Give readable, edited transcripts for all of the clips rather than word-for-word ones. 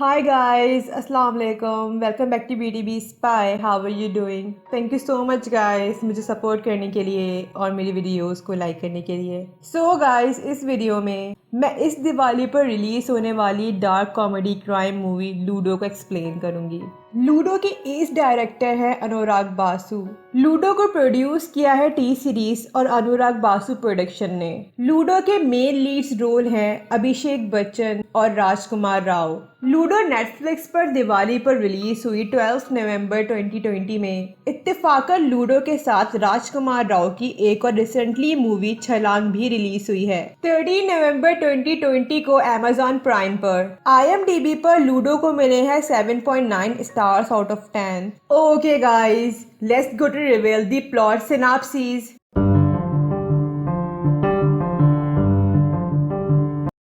Hi guys, Assalamu alaikum. Welcome back to BDB Spy. How are you doing? Thank you so much guys मुझे support करने के लिए और मेरी videos को लाइक करने के लिए। So guys, इस वीडियो में मैं इस दिवाली पर रिलीज होने वाली dark comedy crime movie ludo को एक्सप्लेन करूंगी। लूडो के इस डायरेक्टर है अनुराग बासु। लूडो को प्रोड्यूस किया है टी सीरीज और अनुराग बासु प्रोडक्शन ने। लूडो के मेन लीड्स रोल हैं अभिषेक बच्चन और राजकुमार राव। लूडो नेटफ्लिक्स पर दिवाली पर रिलीज हुई 12 नवंबर 2020 में। इत्तेफाकन लूडो के साथ राजकुमार राव की एक और रिसेंटली मूवी छलांग भी रिलीज हुई है 13 नवंबर 2020 को Amazon प्राइम पर। IMDb पर लूडो को मिले हैं 7.9 stars out of 10। Okay guys, let's go to reveal the plot synopsis.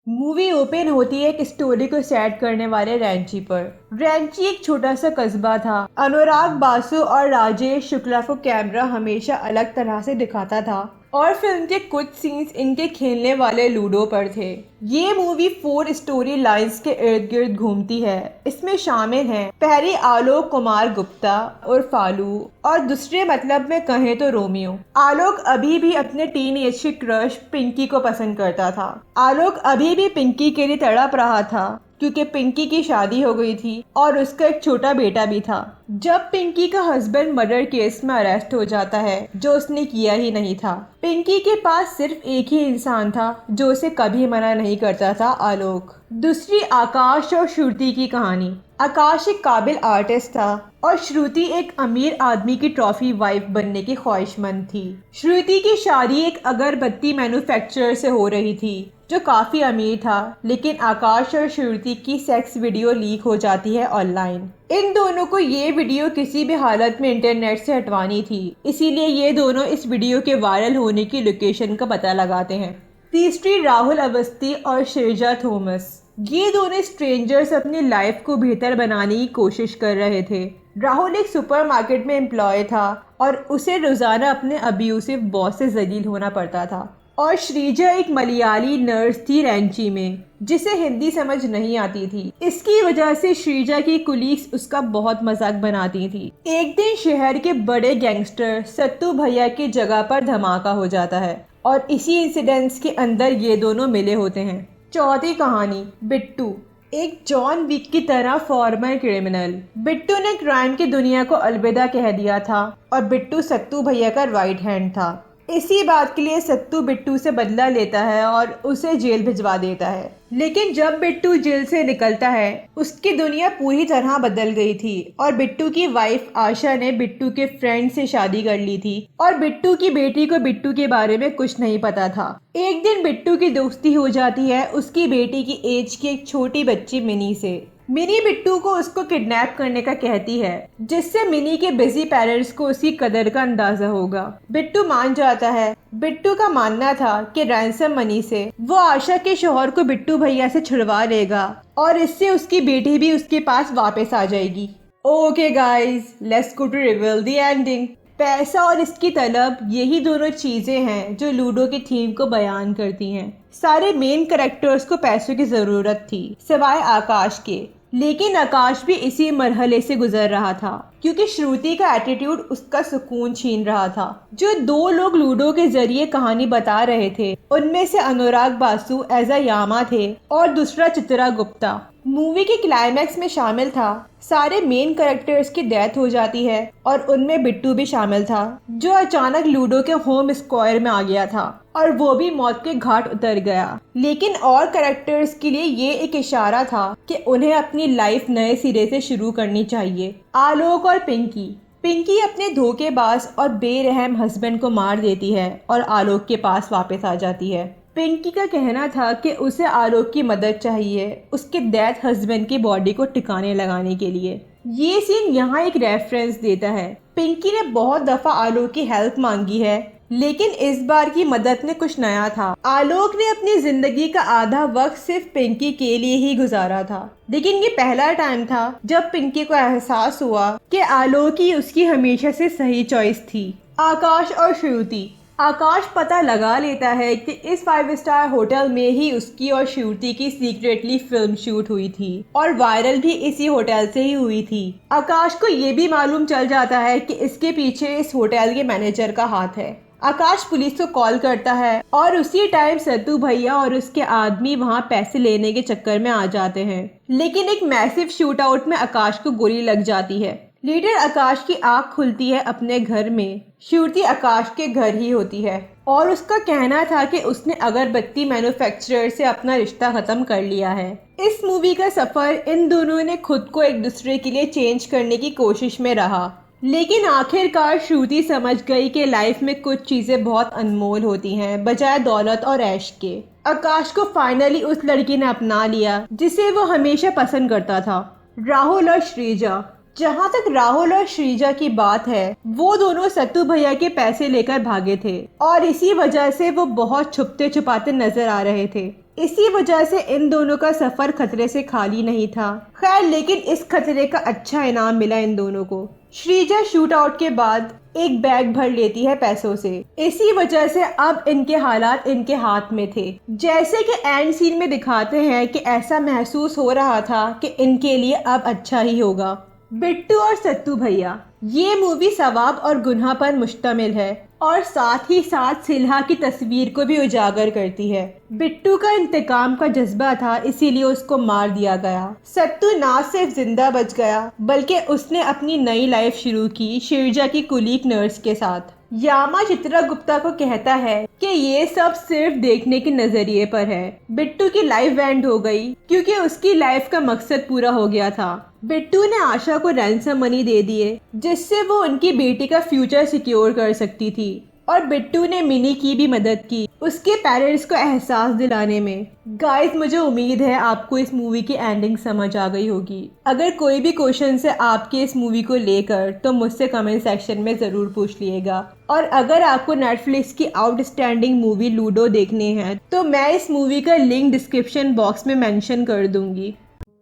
Movie open होती है एक स्टोरी को सेट करने वाले रैंची पर। रैंची एक छोटा सा कस्बा था। अनुराग बासु और राजेश शुक्ला को कैमरा हमेशा अलग तरह से दिखाता था और फिल्म के कुछ सीन्स इनके खेलने वाले लूडो पर थे। ये मूवी 4 स्टोरी लाइंस के इर्द गिर्द घूमती है। इसमें शामिल हैं पहली आलोक कुमार गुप्ता और फालू और दूसरे मतलब में कहें तो रोमियो। आलोक अभी भी अपने टीनएज की क्रश पिंकी को पसंद करता था। आलोक अभी भी पिंकी के लिए तड़प रहा था क्योंकि पिंकी की शादी हो गई थी और उसका एक छोटा बेटा भी था। जब पिंकी का हस्बैंड मर्डर केस में अरेस्ट हो जाता है जो उसने किया ही नहीं था, पिंकी के पास सिर्फ एक ही इंसान था जो उसे कभी मना नहीं करता था, आलोक। दूसरी आकाश और श्रुति की कहानी। आकाश एक काबिल आर्टिस्ट था और श्रुति एक अमीर आदमी की ट्रॉफी वाइफ बनने की ख्वाहिशमंद थी। श्रुति की शादी एक अगरबत्ती मैन्युफैक्चरर से हो रही थी जो काफी अमीर था, लेकिन आकाश और श्रुति की सेक्स वीडियो लीक हो जाती है ऑनलाइन। इन दोनों को ये वीडियो किसी भी हालत में इंटरनेट से हटवानी थी, इसीलिए ये दोनों इस वीडियो के वायरल होने की लोकेशन का पता लगाते हैं। तीसरी राहुल अवस्थी और श्रीजा थॉमस। ये दोनों स्ट्रेंजर्स अपनी लाइफ को बेहतर बनाने की कोशिश कर रहे थे। राहुल एक सुपरमार्केट में एम्प्लॉय था और उसे रोजाना अपने अब्यूसिव बॉस से जलील होना पड़ता था। और श्रीजा एक मलयाली नर्स थी रैंची में जिसे हिंदी समझ नहीं आती थी। इसकी वजह से श्रीजा की कुलीग्स उसका बहुत मजाक बनाती थी। एक दिन शहर के बड़े गैंगस्टर सत्तू भैया की जगह पर धमाका हो जाता है और इसी इंसिडेंट्स के अंदर ये दोनों मिले होते हैं। चौथी कहानी, बिट्टू। एक जॉन विक की तरह फॉर्मर क्रिमिनल। बिट्टू ने क्राइम की दुनिया को अलविदा कह दिया था और बिट्टू सत्तू भैया का राइट हैंड था। इसी बात के लिए सत्तू बिट्टू से बदला लेता है और उसे जेल भिजवा देता है। लेकिन जब बिट्टू जेल से निकलता है उसकी दुनिया पूरी तरह बदल गई थी और बिट्टू की वाइफ आशा ने बिट्टू के फ्रेंड से शादी कर ली थी और बिट्टू की बेटी को बिट्टू के बारे में कुछ नहीं पता था। एक दिन बिट्टू की दोस्ती हो जाती है उसकी बेटी की एज की एक छोटी बच्ची मिनी से। मिनी बिट्टू को उसको किडनैप करने का कहती है जिससे मिनी के बिजी पेरेंट्स को उसकी कदर का अंदाजा होगा। बिट्टू मान जाता है। बिट्टू का मानना था कि रैंसम मनी से वो आशा के शौहर को बिट्टू भैया से छुड़वा लेगा और इससे उसकी बेटी भी उसके पास वापस आ जाएगी। Okay guys, let's go to reveal the ending. पैसा और इसकी तलब, यही दोनों चीजें हैं जो लूडो की थीम को बयान करती हैं। सारे मेन कैरेक्टर्स को पैसों की जरूरत थी सिवाय आकाश के, लेकिन आकाश भी इसी मरहले से गुजर रहा था क्योंकि श्रुति का एटीट्यूड उसका सुकून छीन रहा था। जो 2 लोग लूडो के जरिए कहानी बता रहे थे उनमें से अनुराग बासु एज अ यामा थे और दूसरा चित्रा गुप्ता। मूवी के क्लाइमैक्स में शामिल था। सारे मेन कैरेक्टर्स की डेथ हो जाती है और उनमें बिट्टू भी शामिल था जो अचानक लूडो के होम स्क्वायर में आ गया था और वो भी मौत के घाट उतर गया। लेकिन और कैरेक्टर्स के लिए ये एक इशारा था कि उन्हें अपनी लाइफ नए सिरे से शुरू करनी चाहिए। आलोक और पिंकी। पिंकी अपने धोखेबाज और बेरहम हस्बैंड को मार देती है और आलोक के पास वापस आ जाती है। पिंकी का कहना था कि उसे आलोक की मदद चाहिए उसके डेथ हस्बैंड की बॉडी को ठिकाने लगाने के लिए। ये सीन यहाँ एक रेफरेंस देता है। पिंकी ने बहुत दफा आलोक की हेल्प मांगी है लेकिन इस बार की मदद में कुछ नया था। आलोक ने अपनी जिंदगी का आधा वक्त सिर्फ पिंकी के लिए ही गुजारा था, लेकिन ये पहला टाइम था जब पिंकी को एहसास हुआ कि आलोक ही उसकी हमेशा से सही चॉइस थी। आकाश और श्रुति। आकाश पता लगा लेता है कि इस 5 स्टार होटल में ही उसकी और श्रुति की सीक्रेटली फिल्म शूट हुई थी और वायरल भी इसी होटल से ही हुई थी। आकाश को ये भी मालूम चल जाता है कि इसके पीछे इस होटल के मैनेजर का हाथ है। आकाश पुलिस को कॉल करता है और उसी टाइम सत्तू भैया और उसके आदमी वहाँ पैसे लेने के चक्कर में आ जाते हैं, लेकिन एक मैसिव शूट आउट में आकाश को गोली लग जाती है। लीडर आकाश की आंख खुलती है अपने घर में। श्रुति आकाश के घर ही होती है और उसका कहना था कि उसने अगरबत्ती मैन्युफैक्चरर से अपना रिश्ता खत्म कर लिया है। इस मूवी का सफर इन दोनों ने खुद को एक दूसरे के लिए चेंज करने की कोशिश में रहा, लेकिन आखिरकार श्रुति समझ गई कि लाइफ में कुछ चीजें बहुत अनमोल होती हैं बजाय दौलत और ऐश के। आकाश को फाइनली उस लड़की ने अपना लिया जिसे वो हमेशा पसंद करता था, राहुल और श्रीजा। जहाँ तक राहुल और श्रीजा की बात है, वो दोनों सत्तू भैया के पैसे लेकर भागे थे और इसी वजह से वो बहुत छुपते छुपाते नजर आ रहे थे। इसी वजह से इन दोनों का सफर खतरे से खाली नहीं था। खैर, लेकिन इस खतरे का अच्छा इनाम मिला इन दोनों को। श्रीजा शूट आउट के बाद एक बैग भर लेती है पैसों से। इसी वजह से अब इनके हालात इनके हाथ में थे। जैसे कि एंड सीन में दिखाते हैं कि ऐसा महसूस हो रहा था कि इनके लिए अब अच्छा ही होगा। बिट्टू और सत्तू भैया, ये मूवी सवाब और गुनाह पर मुश्तमिल है और साथ ही साथ सिल्हा की तस्वीर को भी उजागर करती है। बिट्टू का इंतकाम का जज्बा था, इसीलिए उसको मार दिया गया। सत्तू ना सिर्फ जिंदा बच गया बल्कि उसने अपनी नई लाइफ शुरू की श्रीजा की कुलीग नर्स के साथ। यामा चित्रा गुप्ता को कहता है कि ये सब सिर्फ देखने के नजरिए पर है। बिट्टू की लाइफ एंड हो गई क्योंकि उसकी लाइफ का मकसद पूरा हो गया था। बिट्टू ने आशा को रैंसम मनी दे दिए जिससे वो उनकी बेटी का फ्यूचर सिक्योर कर सकती थी और बिट्टू ने मिनी की भी मदद की उसके पेरेंट्स को एहसास दिलाने में। गाइस, मुझे उम्मीद है आपको इस मूवी की एंडिंग समझ आ गई होगी। अगर कोई भी क्वेश्चन है आपके इस मूवी को लेकर तो मुझसे कमेंट सेक्शन में ज़रूर पूछ लिएगा। और अगर आपको नेटफ्लिक्स की आउटस्टैंडिंग मूवी लूडो देखनी है तो मैं इस मूवी का लिंक डिस्क्रिप्शन बॉक्स में मेंशन कर दूंगी।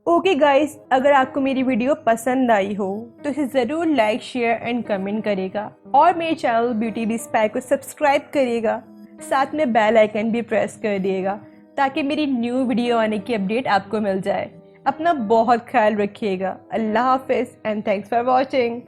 ओके गाइस, अगर आपको मेरी वीडियो पसंद आई हो तो इसे ज़रूर लाइक, शेयर एंड कमेंट करिएगा और मेरे चैनल ब्यूटी बी स्पाई को सब्सक्राइब करिएगा। साथ में बेल आइकन भी प्रेस कर दिएगा ताकि मेरी न्यू वीडियो आने की अपडेट आपको मिल जाए। अपना बहुत ख्याल रखिएगा। अल्लाह हाफिज़ एंड थैंक्स फॉर वॉचिंग।